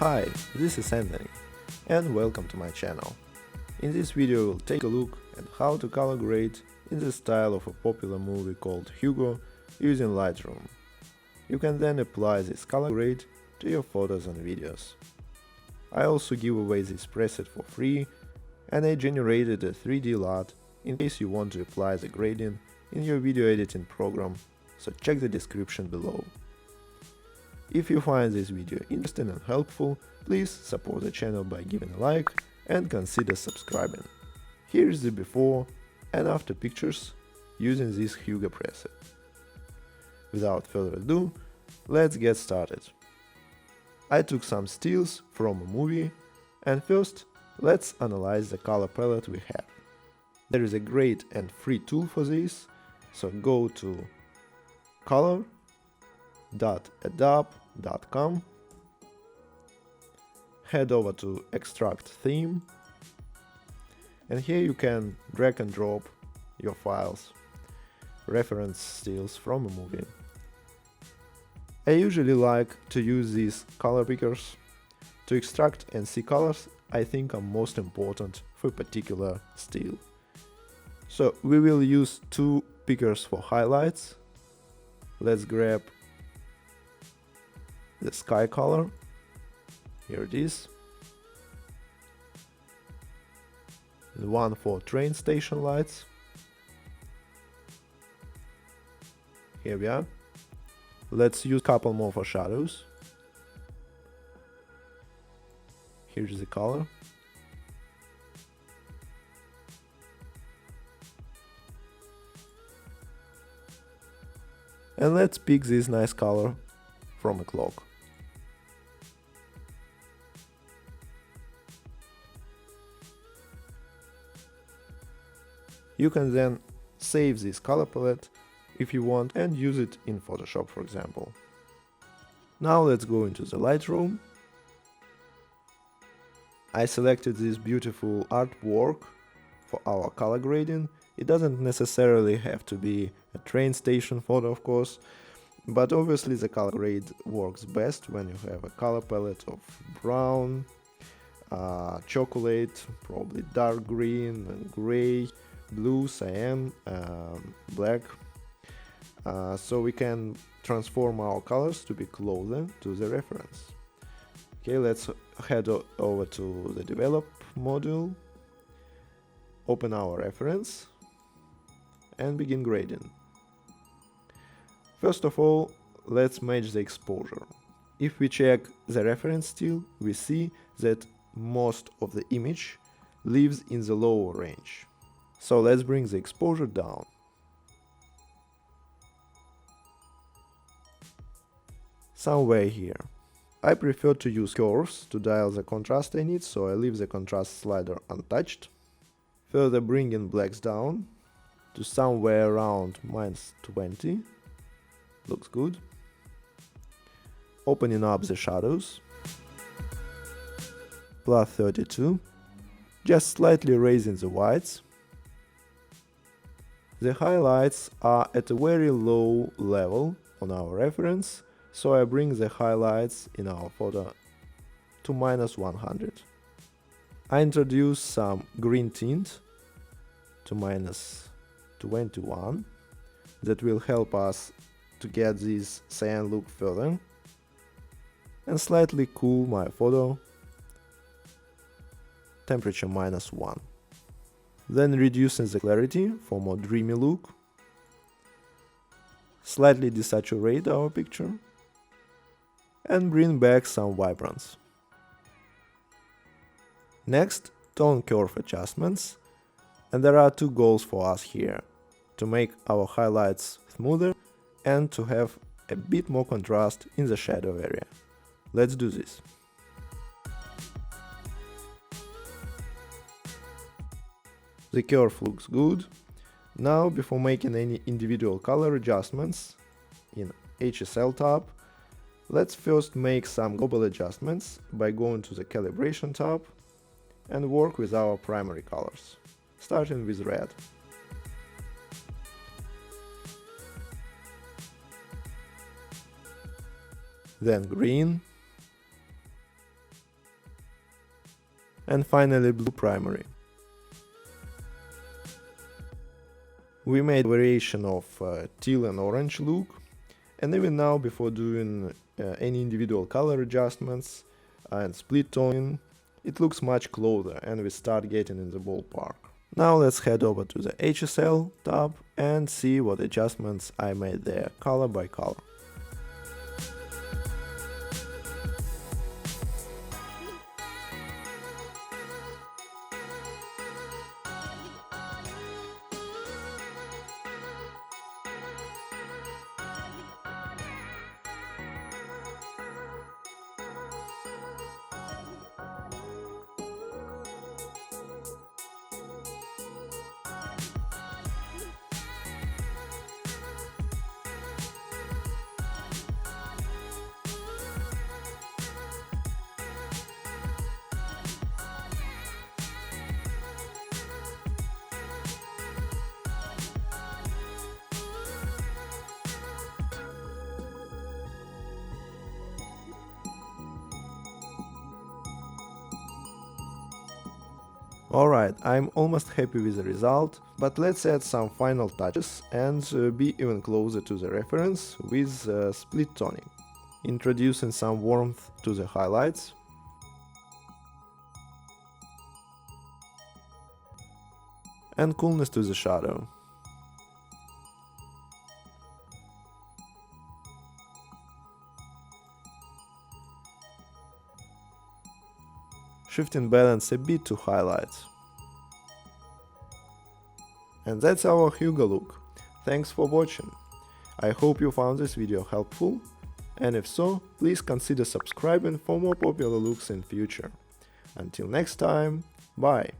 Hi, this is Anthony, and welcome to my channel. In this video we'll take a look at how to color grade in the style of a popular movie called Hugo using Lightroom. You can then apply this color grade to your photos and videos. I also give away this preset for free, and I generated a 3D LUT in case you want to apply the grading in your video editing program, so check the description below. If you find this video interesting and helpful, please support the channel by giving a like and consider subscribing. Here is the before and after pictures using this Hugo preset. Without further ado, let's get started. I took some stills from a movie, and first let's analyze the color palette we have. There is a great and free tool for this, so go to color.adobe.com, head over to extract theme, and here you can drag and drop your files, reference stills from a movie. I usually like to use these color pickers. To extract and see colors I think are most important for a particular still. So we will use two pickers for highlights. Let's grab the sky color. Here it is. The one for train station lights. Here we are. Let's use a couple more for shadows. Here's the color. And let's pick this nice color from a clock. You can then save this color palette if you want and use it in Photoshop, for example. Now let's go into the Lightroom. I selected this beautiful artwork for our color grading. It doesn't necessarily have to be a train station photo, of course, but obviously the color grade works best when you have a color palette of brown, chocolate, probably dark green, and gray, blue, cyan, black, so we can transform our colors to be closer to the reference. Okay, let's head over to the develop module, open our reference, and begin grading. First of all, let's match the exposure. If we check the reference still, we see that most of the image lives in the lower range. So let's bring the exposure down. Somewhere here. I prefer to use curves to dial the contrast I need, so I leave the contrast slider untouched. Further bringing blacks down to somewhere around -20. Looks good. Opening up the shadows. +32. Just slightly raising the whites. The highlights are at a very low level on our reference, so I bring the highlights in our photo to -100. I introduce some green tint to -21. That will help us to get this cyan look further, and slightly cool my photo, temperature -1. Then reducing the clarity for more dreamy look, slightly desaturate our picture, and bring back some vibrance. Next, tone curve adjustments, and there are two goals for us here: to make our highlights smoother and to have a bit more contrast in the shadow area. Let's do this. The curve looks good. Now, before making any individual color adjustments in HSL tab, let's first make some global adjustments by going to the calibration tab and work with our primary colors, starting with red. Then green, and finally blue primary. We made a variation of teal and orange look, and even now, before doing any individual color adjustments and split toning, it looks much closer and we start getting in the ballpark. Now let's head over to the HSL tab and see what adjustments I made there, color by color. Alright, I'm almost happy with the result, but let's add some final touches and be even closer to the reference with split toning, introducing some warmth to the highlights, and coolness to the shadow. Shifting balance a bit to highlights. And that's our Hugo look. Thanks for watching. I hope you found this video helpful, and if so, please consider subscribing for more popular looks in future. Until next time, bye!